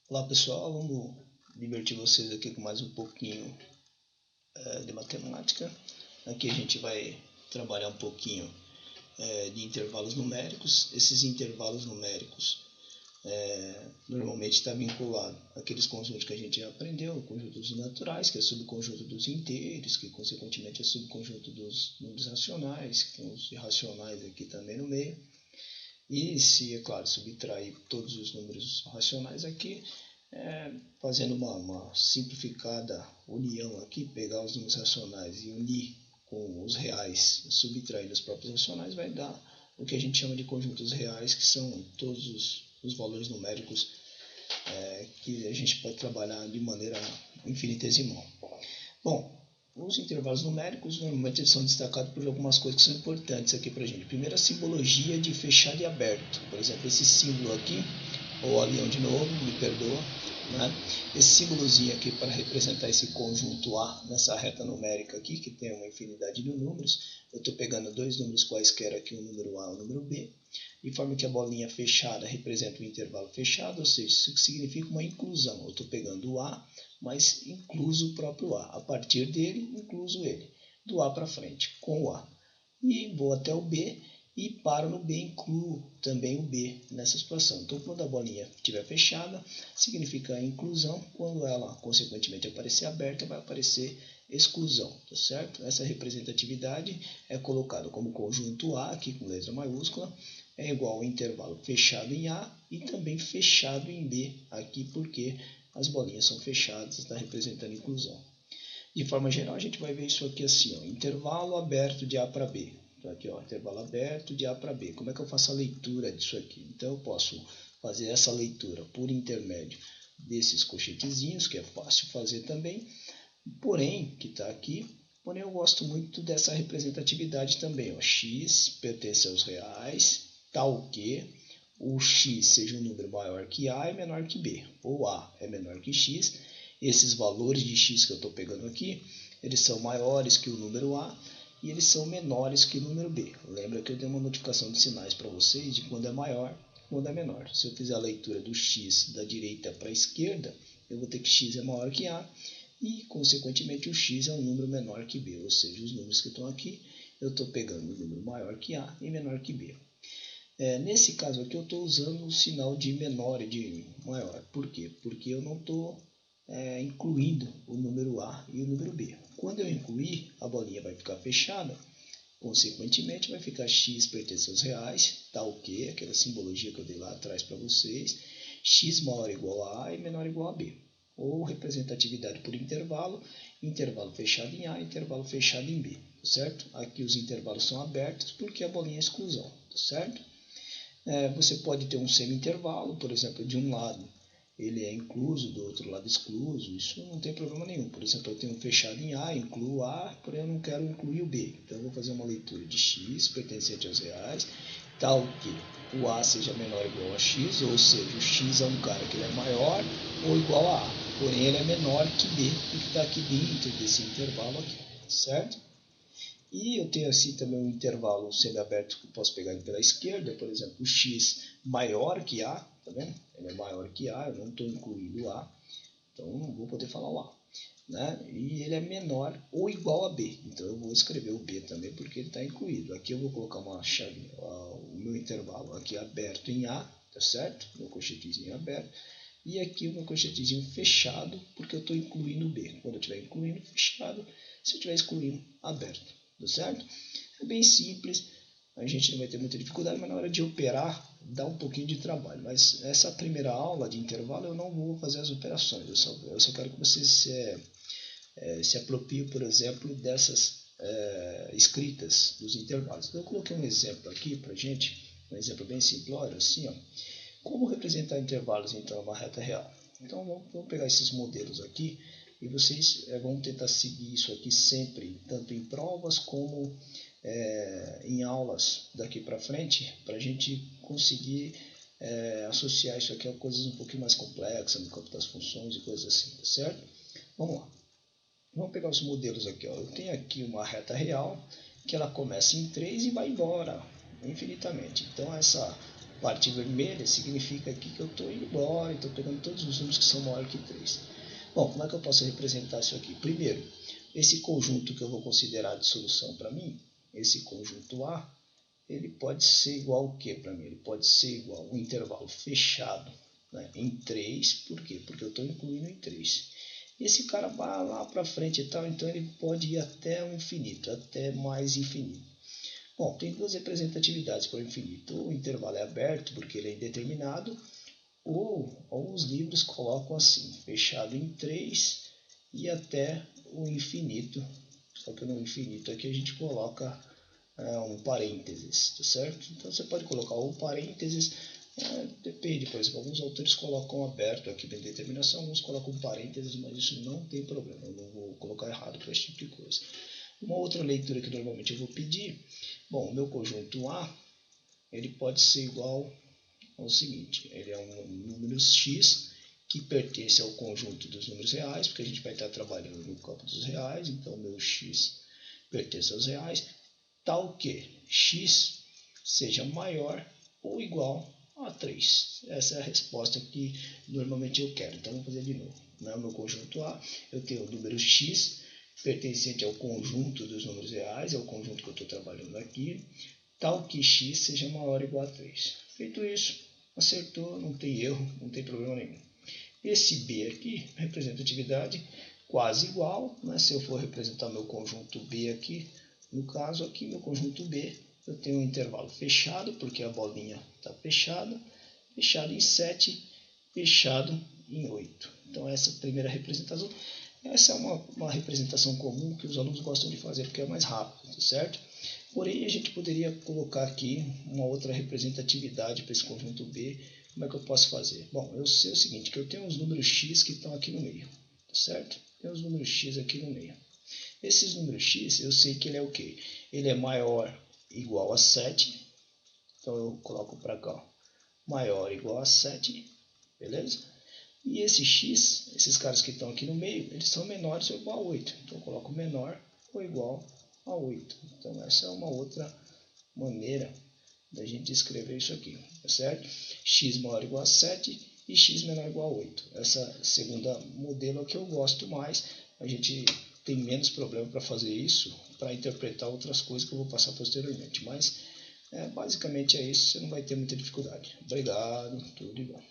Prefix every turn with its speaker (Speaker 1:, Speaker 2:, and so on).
Speaker 1: Olá pessoal, vamos divertir vocês aqui com mais um pouquinho de matemática. Aqui a gente vai trabalhar um pouquinho de intervalos numéricos. Esses intervalos numéricos normalmente está vinculado àqueles conjuntos que a gente já aprendeu, o conjunto dos naturais, que é o subconjunto dos inteiros, que consequentemente é o subconjunto dos números racionais, que tem os irracionais aqui também no meio. E se, é claro, subtrair todos os números racionais aqui, fazendo uma simplificada união aqui, pegar os números racionais e unir com os reais, subtraindo os próprios racionais, vai dar o que a gente chama de conjuntos reais, que são todos os valores numéricos que a gente pode trabalhar de maneira infinitesimal. Bom, os intervalos numéricos normalmente eles são destacados por algumas coisas que são importantes aqui para a gente. Primeiro, a simbologia de fechado e aberto. Por exemplo, esse símbolo aqui, ou a leão de novo, me perdoa, né? Esse símbolozinho aqui para representar esse conjunto A nessa reta numérica aqui, que tem uma infinidade de números. Eu estou pegando dois números quaisquer aqui, o número A e o número B, de forma que a bolinha fechada representa um intervalo fechado, ou seja, isso significa uma inclusão. Eu estou pegando o A, mas incluso o próprio A. A partir dele, incluso ele. Do A para frente, com o A. E vou até o B e paro no B, incluo também o B nessa situação. Então, quando a bolinha estiver fechada, significa inclusão. Quando ela, consequentemente, aparecer aberta, vai aparecer exclusão, tá certo? Essa representatividade é colocada como conjunto A, aqui com letra maiúscula, é igual ao intervalo fechado em A e também fechado em B, aqui porque as bolinhas são fechadas, está representando inclusão. De forma geral, a gente vai ver isso aqui assim, ó, intervalo aberto de A para B. Então, aqui, ó, intervalo aberto de A para B. Como é que eu faço a leitura disso aqui? Então, eu posso fazer essa leitura por intermédio desses colchetezinhos, que é fácil fazer também, porém, que está aqui, porém eu gosto muito dessa representatividade também, ó, x pertence aos reais, tal que o x seja um número maior que A e menor que B, ou A é menor que x. Esses valores de x que eu estou pegando aqui, eles são maiores que o número A e eles são menores que o número B. Lembra que eu dei uma notificação de sinais para vocês de quando é maior e quando é menor. Se eu fizer a leitura do x da direita para a esquerda, eu vou ter que x é maior que A e, consequentemente, o x é um número menor que B, ou seja, os números que estão aqui, eu estou pegando um número maior que A e menor que B. Nesse caso aqui eu estou usando o sinal de menor e de maior. Por quê? Porque eu não estou incluindo o número A e o número B. Quando eu incluir, a bolinha vai ficar fechada, consequentemente vai ficar x pertence aos reais, tal que, aquela simbologia que eu dei lá atrás para vocês, x maior ou igual a A e menor ou igual a B. Ou representatividade por intervalo, intervalo fechado em A, intervalo fechado em B, certo? Aqui os intervalos são abertos porque a bolinha é exclusão, certo? Você pode ter um semi-intervalo, por exemplo, de um lado ele é incluso, do outro lado excluso, isso não tem problema nenhum. Por exemplo, eu tenho um fechado em A, incluo A, porém eu não quero incluir o B. Então eu vou fazer uma leitura de x pertencente aos reais, tal que o A seja menor ou igual a x, ou seja, o x é um cara que ele é maior ou igual a A, porém ele é menor que B, que está aqui dentro desse intervalo aqui, certo? E eu tenho assim também um intervalo semiaberto que eu posso pegar ele pela esquerda, por exemplo, o x maior que A, tá vendo? Ele é maior que A, eu não estou incluindo A, então não vou poder falar o A. Né? E ele é menor ou igual a B, então eu vou escrever o B também porque ele está incluído. Aqui eu vou colocar uma chave, o meu intervalo aqui aberto em A, tá certo? Meu colchetezinho aberto. E aqui o meu colchetezinho fechado, porque eu estou incluindo o B. Quando eu estiver incluindo, fechado. Se eu estiver excluindo, aberto. Tá certo? É bem simples. A gente não vai ter muita dificuldade, mas na hora de operar, dá um pouquinho de trabalho. Mas essa primeira aula de intervalo, eu não vou fazer as operações. Eu só quero que vocês se apropiem, por exemplo, dessas escritas dos intervalos. Então, eu coloquei um exemplo aqui para gente. Um exemplo bem simplório, assim, ó. Como representar intervalos então numa reta real? Então vamos pegar esses modelos aqui e vocês vão tentar seguir isso aqui sempre, tanto em provas como em aulas daqui para frente, para a gente conseguir associar isso aqui a coisas um pouquinho mais complexas no campo das funções e coisas assim, tá certo? Vamos lá. Vamos pegar os modelos aqui. Ó. Eu tenho aqui uma reta real que ela começa em 3 e vai embora infinitamente. Então essa parte vermelha significa aqui que eu estou indo embora, estou pegando todos os números que são maiores que 3. Bom, como é que eu posso representar isso aqui? Primeiro, esse conjunto que eu vou considerar de solução para mim, esse conjunto A, ele pode ser igual ao que para mim? Ele pode ser igual a um intervalo fechado, né, em 3, por quê? Porque eu estou incluindo em 3. Esse cara vai lá para frente e tal, então ele pode ir até o infinito, até mais infinito. Bom, tem duas representatividades para o infinito. O intervalo é aberto, porque ele é indeterminado, ou os livros colocam assim, fechado em 3 e até o infinito. Só que no infinito aqui a gente coloca um parênteses, tá certo? Então você pode colocar o parênteses, depende, por exemplo, alguns autores colocam aberto aqui na determinação, alguns colocam parênteses, mas isso não tem problema, eu não vou colocar errado para esse tipo de coisa. Uma outra leitura que normalmente eu vou pedir, bom, o meu conjunto A, ele pode ser igual ao seguinte, ele é um número x que pertence ao conjunto dos números reais, porque a gente vai estar trabalhando no campo dos reais, então o meu x pertence aos reais, tal que x seja maior ou igual a 3. Essa é a resposta que normalmente eu quero. Então vamos fazer de novo. No meu conjunto A, eu tenho o número x pertencente ao conjunto dos números reais, é o conjunto que eu estou trabalhando aqui, tal que x seja maior ou igual a 3. Feito isso, acertou, não tem erro, não tem problema nenhum. Esse B aqui, representatividade quase igual, né? Se eu for representar meu conjunto B aqui, no caso aqui, meu conjunto B, eu tenho um intervalo fechado, porque a bolinha está fechada, fechado em 7, fechado em 8. Então essa primeira representação, essa é uma representação comum que os alunos gostam de fazer, porque é mais rápido, certo? Porém, a gente poderia colocar aqui uma outra representatividade para esse conjunto B. Como é que eu posso fazer? Bom, eu sei o seguinte, que eu tenho os números x que estão aqui no meio, certo? Tem os números x aqui no meio. Esses números x, eu sei que ele é o quê? Ele é maior ou igual a 7. Então eu coloco para cá, maior ou igual a 7, beleza? E esse x, esses caras que estão aqui no meio, eles são menores ou igual a 8. Então eu coloco menor ou igual a 8. Então essa é uma outra maneira da gente escrever isso aqui, tá certo? X maior ou igual a 7 e x menor ou igual a 8. Essa segunda modelo é que eu gosto mais. A gente tem menos problema para fazer isso, para interpretar outras coisas que eu vou passar posteriormente. Mas basicamente é isso, você não vai ter muita dificuldade. Obrigado, tudo de bom.